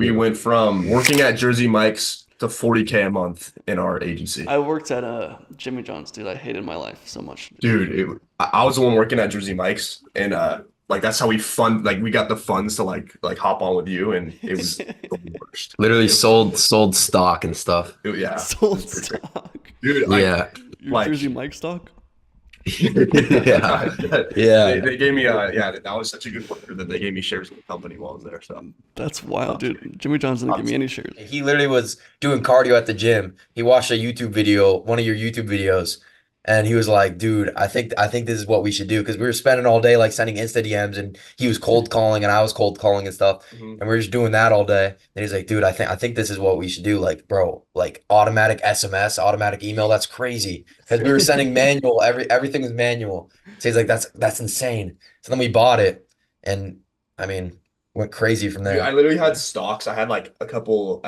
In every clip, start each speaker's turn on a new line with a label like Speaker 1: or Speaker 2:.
Speaker 1: we went from working at Jersey Mike's to 40K a month in our agency.
Speaker 2: I worked at Jimmy John's, dude. I hated my life so much.
Speaker 1: Dude, I was the one working at Jersey Mike's, and like that's how we fund like we got the funds to like hop on with you, and it was the worst.
Speaker 3: Literally
Speaker 1: It was
Speaker 3: sold stock and stuff.
Speaker 1: yeah, it
Speaker 2: Sold
Speaker 1: was pretty crazy.
Speaker 2: stock.
Speaker 1: Dude,
Speaker 3: Yeah.
Speaker 2: Your
Speaker 1: like
Speaker 2: Jersey Mike stock?
Speaker 3: Yeah.
Speaker 1: they,
Speaker 3: Yeah.
Speaker 1: they gave me yeah, that was such a good worker that they gave me shares in the company while I was there. So
Speaker 2: That's wild, dude. Jimmy John's didn't give me any shares.
Speaker 3: He literally was doing cardio at the gym. He watched a YouTube video, one of your YouTube videos, and he was like, "Dude, I think this is what we should do." Because we were spending all day like sending Insta DMs, and he was cold calling, and I was cold calling and stuff,
Speaker 1: mhm.
Speaker 3: and we were just doing that all day. And he's like, "Dude, I think this is what we should do." Like, bro, like automatic SMS, automatic email. That's crazy. Because we were sending manual. Everything was manual. So he's like, "That's insane." So then we bought it, and I mean, went crazy from
Speaker 1: Dude, I
Speaker 3: there.
Speaker 1: literally had stocks. I had like I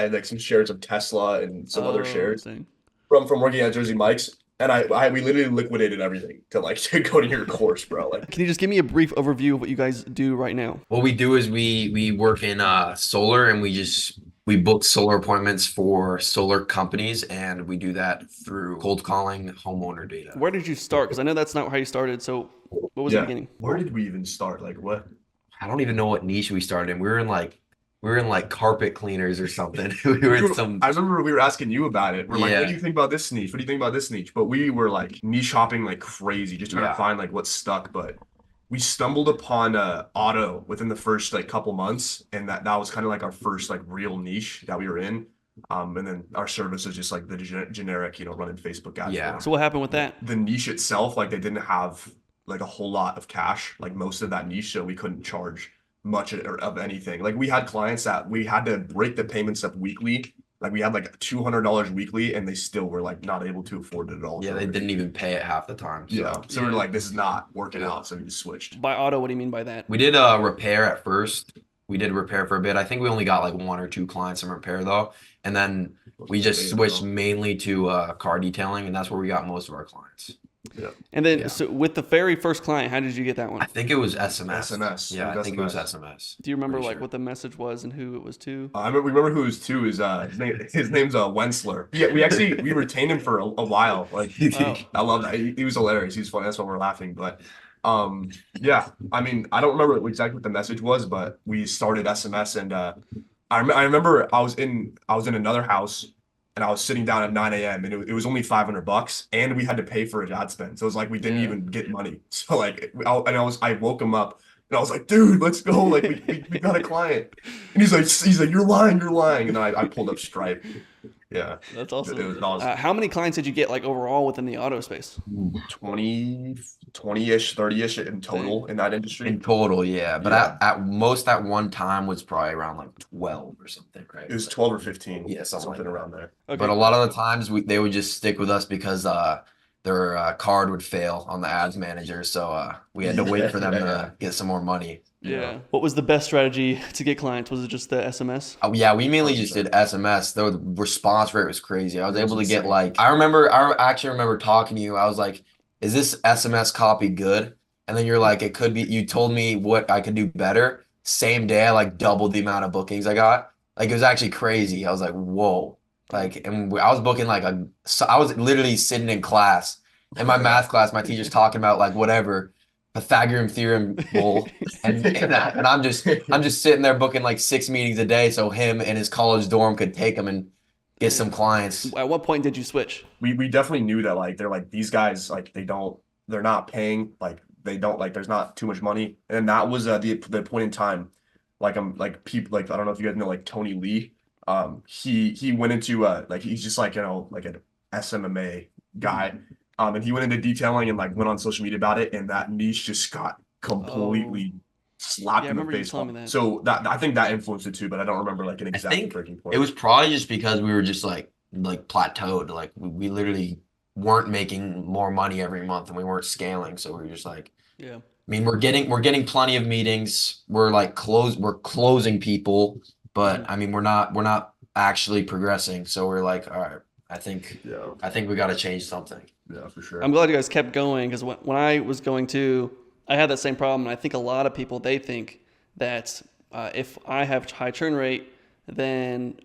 Speaker 1: had like some shares of Tesla and some other shares
Speaker 2: Dang.
Speaker 1: from working at Jersey Mike's. And we literally liquidated everything to like to go to your course, bro. Like,
Speaker 2: Can you just give me a brief overview of what you guys do right now?
Speaker 3: What we do is we work in solar, and we book solar appointments for solar companies, and we do that through cold calling homeowner data.
Speaker 2: Where did you start? Because I know that's not how you started. So what was the
Speaker 1: yeah,
Speaker 2: beginning?
Speaker 1: where did we even start? Like, what?
Speaker 3: I don't even know what niche we started in. We were in like carpet cleaners or something. We were in some
Speaker 1: I remember we were asking you about it. We're like, what
Speaker 3: Yeah.
Speaker 1: do you think about this niche? What do you think about this niche? But we were like niche hopping like crazy, just trying
Speaker 3: Yeah.
Speaker 1: to find like what stuck. But we stumbled upon auto within the first like couple months, and that was kind of like our first like real niche that we were in. And then our service is just like the generic, running Facebook ads.
Speaker 3: Yeah.
Speaker 2: So what happened with that?
Speaker 1: The niche itself, like they didn't have like a whole lot of cash, like most of that niche, so we couldn't charge much of anything. Like we had clients that we had to break the payments up weekly. Like we had like $200 weekly, and they still were like not able to afford it at all.
Speaker 3: Yeah, they didn't even pay it half the time. So
Speaker 1: Yeah. So we're
Speaker 2: Yeah.
Speaker 1: like, this is not working out. So we just switched.
Speaker 2: By auto, what do you mean by that?
Speaker 3: we did a repair at first. We did repair for a bit. I think we only got like one or two clients in repair though. And then we just switched mainly to car detailing, and that's where we got most of our clients.
Speaker 1: Yeah.
Speaker 2: And then,
Speaker 3: Yeah.
Speaker 2: so with the very first client, how did you get that one?
Speaker 3: I think it was SMS.
Speaker 1: SMS.
Speaker 3: Yeah,
Speaker 1: It
Speaker 3: I
Speaker 1: was
Speaker 3: think it was
Speaker 1: SMS.
Speaker 3: SMS.
Speaker 2: Do you remember
Speaker 3: Pretty
Speaker 2: like
Speaker 3: sure.
Speaker 2: what the message was and who it was to?
Speaker 1: We remember who it was too. Is his name's Wensler. Yeah, we retained him for a while. Like
Speaker 2: Oh.
Speaker 1: I love that. He was hilarious. He was funny. That's why we're laughing. But yeah. I mean, I don't remember exactly what the message was, but we started SMS, and I remember I was in another house, and I was sitting down at 9 a.m. and it was only $500, and we had to pay for his ad spend. So it was like we didn't
Speaker 2: Yeah.
Speaker 1: even get money. So like I woke him up. And I was like, dude, let's go. Like we got a client. And he's like, you're lying. And then I pulled up Stripe. Yeah.
Speaker 2: That's
Speaker 1: It
Speaker 2: awesome.
Speaker 1: was awesome.
Speaker 2: How many clients did you get like overall within the auto space?
Speaker 1: 20-ish, 30-ish in total in that industry.
Speaker 3: In total, yeah. But
Speaker 1: Yeah.
Speaker 3: at most at one time was probably around like 12 or something, right?
Speaker 1: It was 12 or 15.
Speaker 3: Yeah, something like
Speaker 1: around there.
Speaker 2: Okay.
Speaker 3: But a lot of the times they would just stick with us because their card would fail on the ads manager. So we had to wait for them to get some more money.
Speaker 2: Yeah. What was the best strategy to get clients? Was it just the SMS?
Speaker 3: Oh, yeah, we mainly just did SMS. The response rate was crazy. I was able to get
Speaker 1: insane.
Speaker 3: like I actually remember talking to you. I was like, "Is this SMS copy good?" And then you're like, "It could be." You told me what I could do better. Same day, I like doubled the amount of bookings I got. Like it was actually crazy. I was like, "Whoa!" Like, and I was booking so I was literally sitting in class in my math class. My teacher's talking about like whatever Pythagorean theorem bull, and I'm just sitting there booking like 6 meetings a day so him and his college dorm could take them and get some clients.
Speaker 2: At what point did you switch?
Speaker 1: We definitely knew that like they're like these guys like they're not paying, like they don't, like there's not too much money. And that was the point in time. Like like people, like I don't know if you guys know like Tony Lee. He went into like he's just like like an SMMA guy. And he went into detailing and like went on social media about it, and that niche just got completely slapped
Speaker 2: Yeah, I
Speaker 1: in the
Speaker 2: remember you
Speaker 1: face.
Speaker 2: telling me that.
Speaker 1: So that I think that influenced it too, but I don't remember like an exact
Speaker 3: think
Speaker 1: breaking point.
Speaker 3: It was probably just because we were just like plateaued. Like we literally weren't making more money every month, and we weren't scaling. So we were just like,
Speaker 2: Yeah.
Speaker 3: I mean, we're getting plenty of meetings. We're closing people, but I mean, we're not actually progressing. So we're like, all right, I think we got to change something.
Speaker 1: Yeah, for sure.
Speaker 2: I'm glad you guys kept going because when I was going to, I had that same problem. And I think a lot of people, they think that if I have high churn rate, then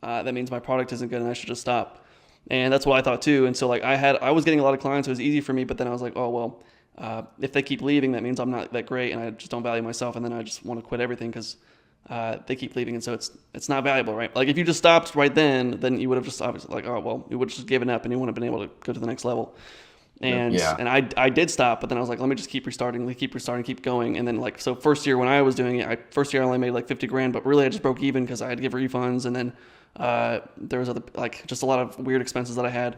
Speaker 2: that means my product isn't good and I should just stop. And that's what I thought too. And so like I was getting a lot of clients, so it was easy for me. But then I was like, oh well, if they keep leaving, that means I'm not that great, and I just don't value myself. And then I just want to quit everything because they keep leaving, and so it's not valuable, right? Like if you just stopped right then you would have just obviously like, oh well, you would have just given up, and you wouldn't have been able to go to the next level. And
Speaker 3: Yeah.
Speaker 2: and I did stop, but then I was like, let me just keep restarting, keep going. And then like so first year when I was doing it, first year I only made like 50 grand, but really I just broke even because I had to give refunds, and then there was other like just a lot of weird expenses that I had.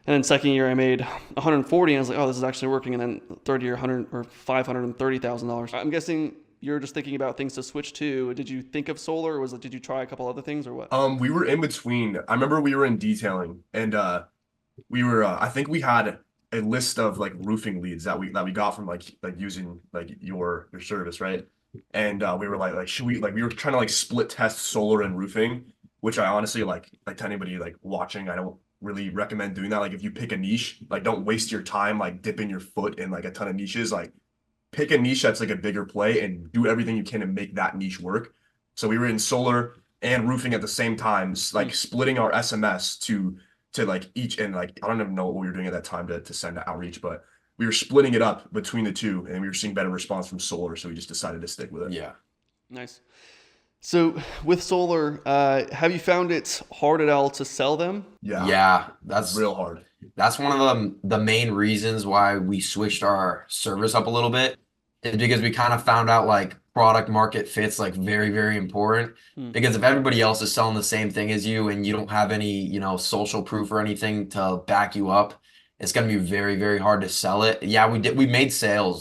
Speaker 2: And then second year I made 140, and I was like, oh, this is actually working. And then third year, 100 or $530,000. I'm guessing you're just thinking about things to switch to. Did you think of solar, or did you try a couple other things, or what?
Speaker 1: We were in between. I remember we were in detailing, and we were. I think we had a list of like roofing leads that we got from like using like your service, right? And we were like should we like we were trying to like split test solar and roofing, which I honestly like to anybody like watching, I don't really recommend doing that. Like if you pick a niche, like don't waste your time like dipping your foot in like a ton of niches. Like pick a niche that's like a bigger play and do everything you can to make that niche work. So we were in solar and roofing at the same time, like splitting our SMS to like each, and like I don't even know what we were doing at that time to send outreach, but we were splitting it up between the two, and we were seeing better response from solar, so we just decided to stick with it.
Speaker 3: Yeah.
Speaker 2: Nice. So with solar, have you found it hard at all to sell them?
Speaker 1: Yeah,
Speaker 3: Yeah, that's
Speaker 1: real hard.
Speaker 3: That's one of the main reasons why we switched our service up a little bit, is because we kind of found out like product market fit's like very, very important. Because if everybody else is selling the same thing as you and you don't have any, social proof or anything to back you up, it's gonna be very, very hard to sell it. Yeah, we made sales,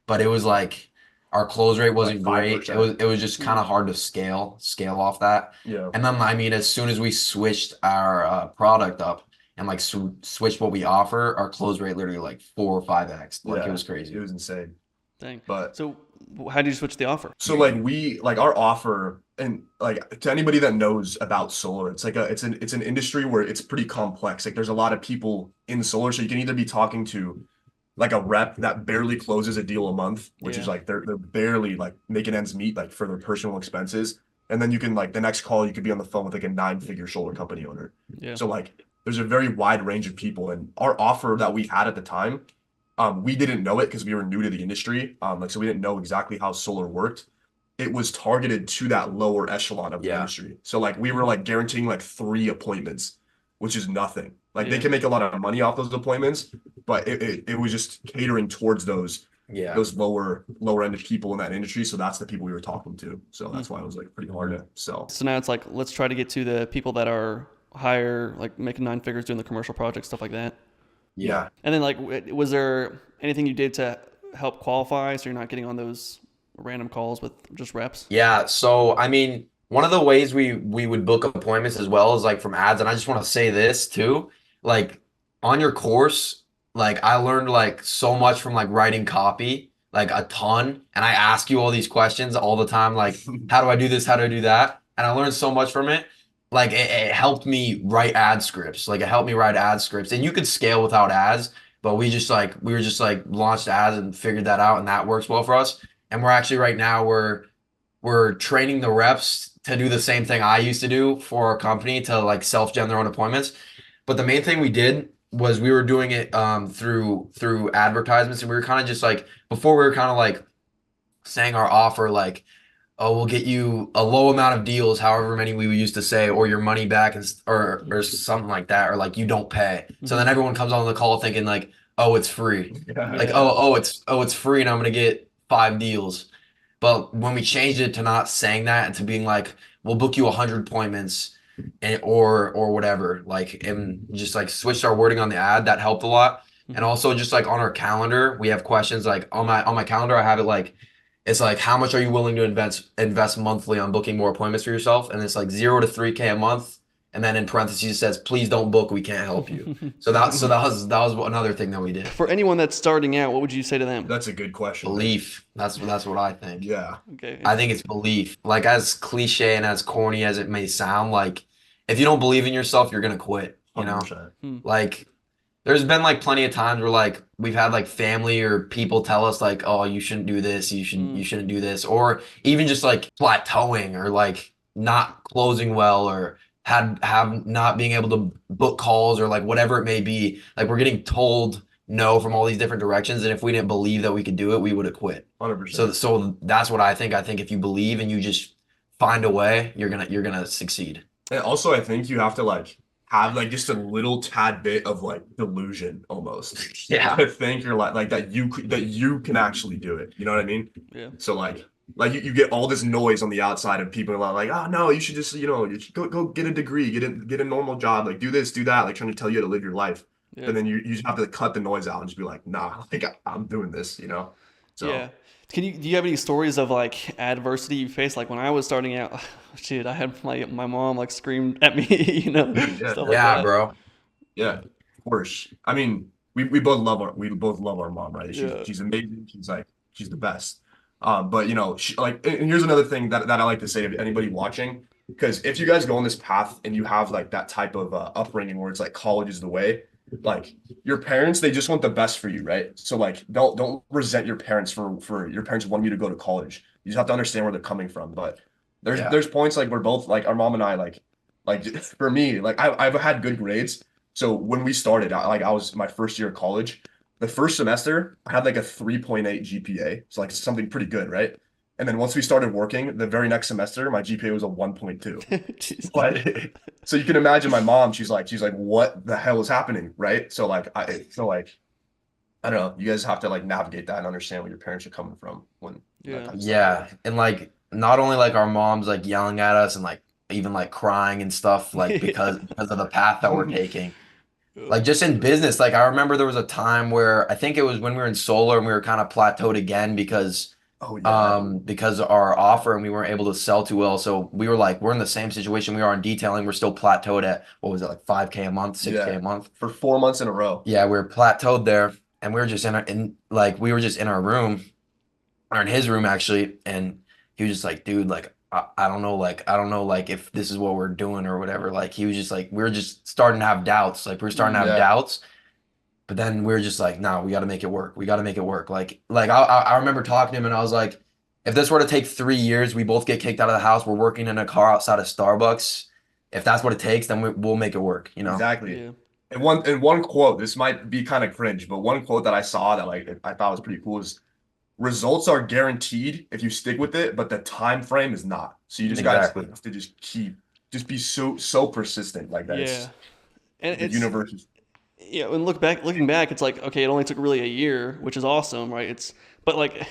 Speaker 3: but it was like our close rate wasn't great.
Speaker 1: 5%.
Speaker 3: It was just kind of hard to scale off that.
Speaker 1: Yeah.
Speaker 3: And then I mean, as soon as we switched our product up and like switched what we offer, our close rate literally like 4 or 5x. Like
Speaker 1: Yeah,
Speaker 3: it was crazy.
Speaker 1: It was insane.
Speaker 2: Dang.
Speaker 1: But
Speaker 2: So how did you switch the offer?
Speaker 1: so like we like our offer, and like to anybody that knows about solar, it's like it's an industry where it's pretty complex. Like there's a lot of people in solar, so you can either be talking to like a rep that barely closes a deal a month, which is
Speaker 2: Yeah.
Speaker 1: like they're barely like making ends meet like for their personal expenses. And then you can like the next call you could be on the phone with like a 9-figure solar company owner.
Speaker 2: Yeah.
Speaker 1: So like there's a very wide range of people, and our offer that we had at the time, we didn't know it because we were new to the industry. Like so we didn't know exactly how solar worked. It was targeted to that lower echelon of the
Speaker 3: Yeah.
Speaker 1: industry. So like we were like guaranteeing like 3 appointments, which is nothing. Like they
Speaker 2: Yeah.
Speaker 1: can make a lot of money off those appointments, but it was just catering towards those
Speaker 3: Yeah.
Speaker 1: lower end of people in that industry. So that's the people we were talking to. So that's why it was like pretty hard to sell.
Speaker 2: So now it's like, let's try to get to the people that are higher, like making 9 figures doing the commercial projects, stuff like that.
Speaker 1: Yeah.
Speaker 2: And then like, was there anything you did to help qualify so you're not getting on those random calls with just reps?
Speaker 3: Yeah, so I mean, one of the ways we would book appointments as well is like from ads, and I just want to say this too, like on your course, like I learned like so much from like writing copy, like a ton, and I ask you all these questions all the time, like how do I do this, how do I do that, and I learned so much from it. Like it helped me write ad scripts, like it helped me write ad scripts, and you could scale without ads, but we were just like launched ads and figured that out, and that works well for us. And we're actually right now we're training the reps to do the same thing I used to do for our company to like self-gen their own appointments. But the main thing we did was we were doing it through advertisements, and we were kind of just like before we were kind of like saying our offer like, oh, we'll get you a low amount of deals, however many we used to say, or your money back, and or something like that, or like you don't pay. So then everyone comes on the call thinking like, oh, it's free. Like, it's free and I'm gonna get 5 deals. But when we changed it to not saying that and to being like, we'll book you 100 appointments and or whatever, like, and just like switched our wording on the ad, that helped a lot. And also just like on our calendar, we have questions like on my calendar, I have it like, it's like, how much are you willing to invest monthly on booking more appointments for yourself? And it's like 0 to 3K a month. And then in parentheses it says, please don't book, we can't help you. So that was another thing that we did.
Speaker 2: For anyone that's starting out, what would you say to them?
Speaker 1: That's a good question.
Speaker 3: Belief. That's what I think.
Speaker 1: Yeah.
Speaker 2: Okay.
Speaker 3: I think it's belief. Like as cliche and as corny as it may sound, like if you don't believe in yourself, you're gonna quit. You know,
Speaker 1: 100%.
Speaker 3: like there's been like plenty of times where like we've had like family or people tell us like, oh, you shouldn't do this, you shouldn't do this, or even just like plateauing or like not closing well or have not being able to book calls or like whatever it may be. Like we're getting told no from all these different directions, and if we didn't believe that we could do it, we would have quit. So
Speaker 1: 100%.
Speaker 3: so that's what I think. I think if you believe and you just find a way, you're gonna succeed.
Speaker 1: And also, I think you have to like have like just a little tad bit of like delusion almost
Speaker 3: Yeah.
Speaker 1: to think you're like that you can actually do it. You know what I mean?
Speaker 2: Yeah.
Speaker 1: So like you get all this noise on the outside of people like, oh no, you should just you should go get a degree, get a normal job, like do this, do that, like trying to tell you how to live your life.
Speaker 2: Yeah.
Speaker 1: But then you just have to cut the noise out and just be like, nah, like I'm doing this, you know?
Speaker 2: Yeah.
Speaker 1: So
Speaker 2: Do you have any stories of like adversity you faced? Like when I was starting out, shit, I had my mom like screamed at me,
Speaker 1: yeah,
Speaker 2: stuff like
Speaker 3: Yeah,
Speaker 2: that.
Speaker 3: bro.
Speaker 1: yeah, of course. I mean, we both love our mom, right? She's
Speaker 2: Yeah.
Speaker 1: she's amazing. She's the best. But and here's another thing that I like to say to anybody watching, because if you guys go on this path and you have like that type of upbringing where it's like college is the way, like your parents, they just want the best for you, right? So like don't resent your parents for your parents wanting you to go to college. You just have to understand where they're coming from. But there's
Speaker 3: Yeah.
Speaker 1: there's points like we're both like our mom and I like for me, like I've had good grades. So when we started, I was my first year of college. The first semester, I had like a 3.8 GPA. So like something pretty good, right? And then once we started working, the very next semester, my GPA was a 1.2.
Speaker 2: Jesus.
Speaker 1: But so you can imagine my mom, she's like, what the hell is happening? Right. So like I don't know. You guys have to like navigate that and understand where your parents are coming from when that
Speaker 2: Yeah.
Speaker 1: type of stuff
Speaker 3: Yeah.
Speaker 1: happens.
Speaker 3: And like not only like our moms like yelling at us and like even like crying and stuff like
Speaker 2: Yeah.
Speaker 3: because of the path that we're taking.
Speaker 2: Oh,
Speaker 3: Like just in business, like I remember there was a time where I think it was when we were in solar and we were kind of plateaued again
Speaker 1: Oh yeah.
Speaker 3: because of our offer and we weren't able to sell too well. So we were like we're in the same situation we are in detailing. We're still plateaued at what was it like 5K a month, 6K
Speaker 1: Yeah.
Speaker 3: a month.
Speaker 1: For 4 months in a row.
Speaker 3: Yeah, we were plateaued there and we were just we were just in our room or in his room actually, and he was just like, dude, like I don't know, like I don't know, like if this is what we're doing or whatever. Like he was just like, we were just starting to have doubts. Like we are starting to have
Speaker 1: Yeah.
Speaker 3: doubts, but then we are just like, no, we got to make it work. We got to make it work. Like I remember talking to him, and I was like, if this were to take 3 years, we both get kicked out of the house. We're working in a car outside of Starbucks. If that's what it takes, then we'll make it work. You know?
Speaker 1: Exactly.
Speaker 2: yeah.
Speaker 1: And one quote, this might be kind of cringe, but one quote that I saw that like I thought was pretty cool is results are guaranteed if you stick with it, but the time frame is not. So you just guys
Speaker 3: Exactly.
Speaker 1: have to just be so persistent like that.
Speaker 2: Yeah.
Speaker 1: It's
Speaker 2: And
Speaker 1: the
Speaker 2: it's
Speaker 1: universe is
Speaker 2: yeah, and looking back, it's like okay, it only took really a year, which is awesome, right? But like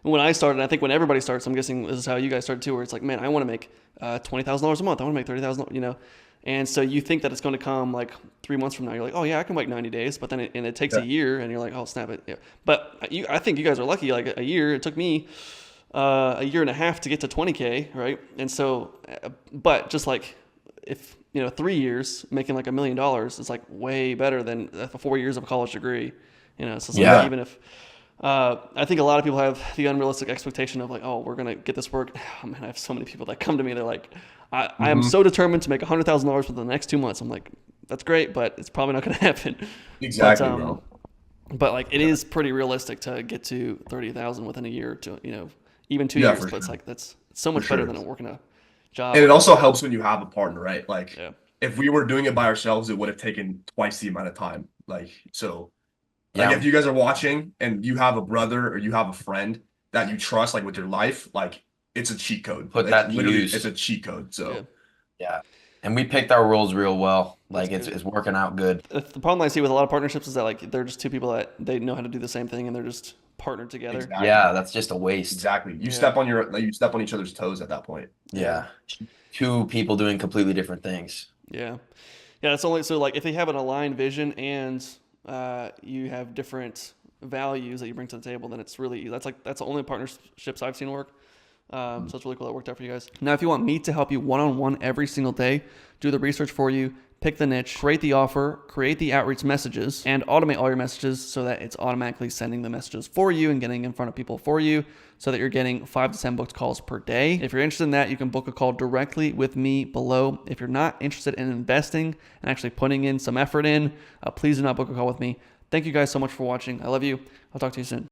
Speaker 2: when I started, I think when everybody starts, I'm guessing this is how you guys started too, where it's like, man, I want to make $20,000 a month. I want to make 30,000, and so you think that it's going to come like 3 months from now. You're like, oh yeah, I can wait 90 days, but then it takes
Speaker 1: yeah,
Speaker 2: a year, and you're like, oh snap it. Yeah. But I think you guys are lucky. Like a year, it took me a year and a half to get to 20K, right? And so, but just like if 3 years making like $1 million is like way better than 4 years of a college degree. So it's like
Speaker 3: Yeah.
Speaker 2: even if I think a lot of people have the unrealistic expectation of like, oh, we're gonna get this work. Oh man, I have so many people that come to me. They're like, I am so determined to make $100,000 for the next 2 months. I'm like, that's great, but it's probably not gonna happen.
Speaker 1: exactly,
Speaker 2: But
Speaker 1: bro.
Speaker 2: but like it is pretty realistic to get to 30,000 within a year to even 2 years.
Speaker 1: For
Speaker 2: But it's
Speaker 1: sure.
Speaker 2: like that's so
Speaker 1: For
Speaker 2: much better
Speaker 1: sure.
Speaker 2: than working a job.
Speaker 1: And it
Speaker 2: Like
Speaker 1: also helps when you have a partner, right? Like
Speaker 2: yeah,
Speaker 1: if we were doing it by ourselves, it would have taken twice the amount of time. Like
Speaker 3: Yeah.
Speaker 1: if you guys are watching and you have a brother or you have a friend that you trust, like with your life, like it's a cheat code.
Speaker 3: Put
Speaker 1: It's
Speaker 3: that to
Speaker 1: literally
Speaker 3: use.
Speaker 1: it's a cheat code.
Speaker 2: yeah,
Speaker 1: So
Speaker 3: Yeah. And we picked our roles real well.
Speaker 2: that's
Speaker 3: Like it's
Speaker 2: good.
Speaker 3: it's working out good.
Speaker 2: The problem I see with a lot of partnerships is that like they're just two people that they know how to do the same thing and they're just partnered together.
Speaker 1: exactly.
Speaker 3: Yeah, that's just a waste.
Speaker 1: Exactly. You
Speaker 2: Yeah.
Speaker 1: step on each other's toes at that point.
Speaker 3: Yeah. Two people doing completely different things.
Speaker 2: Yeah. Yeah, it's only so like if they have an aligned vision and you have different values that you bring to the table, then it's really that's the only partnerships I've seen work. So it's really cool that worked out for you guys. Now, if you want me to help you one-on-one every single day, do the research for you, pick the niche, create the offer, create the outreach messages, and automate all your messages so that it's automatically sending the messages for you and getting in front of people for you so that you're getting 5 to 10 booked calls per day. If you're interested in that, you can book a call directly with me below. If you're not interested in investing and actually putting in some effort in, please do not book a call with me. Thank you guys so much for watching. I love you. I'll talk to you soon.